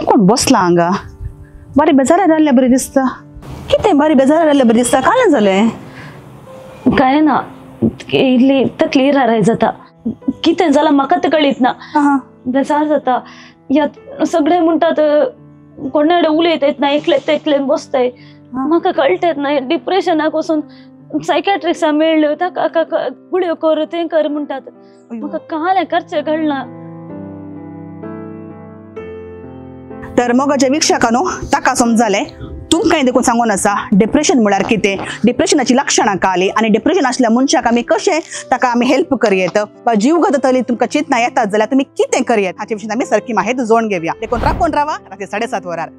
हे कोण बसला हांगा बरी बेजारा राहिल्या बरी दिसता कितें बरी बेजारा राहिल्या बरी दिसता काय झालंय काय ना इल्ली तकली राय जाता कितें जाला म्हाका ते कळीत ना बेजार जाता यात सगळे म्हणटात कोणाडे उलयत येत ना एकलेन बसताय म्हाका कळटेत ना डिप्रेशनाक वचून सायकॅट्रिक्सा मेळ्ळ्यो ताका गुळ्यो कर तें कर म्हणटात म्हाका कांय करचें कळना तर मोगाच्या विक्षकानो ताका समजाले तुमकां हें देखून सांगून आसा डिप्रेशन म्हळ्यार कितें डिप्रेशनाची लक्षणां काली आनी डिप्रेशन आसल्या मनशाक आमी कशें ताका आमी हेल्प करयेत वा जीव गततली तुमकां चिंतना येतात जाल्यार तुमी कितें करयेत हाचे विशीं आमी सारकी माहिती जोडून घेवया देखून राखून रावा रात्री 7:30 वरार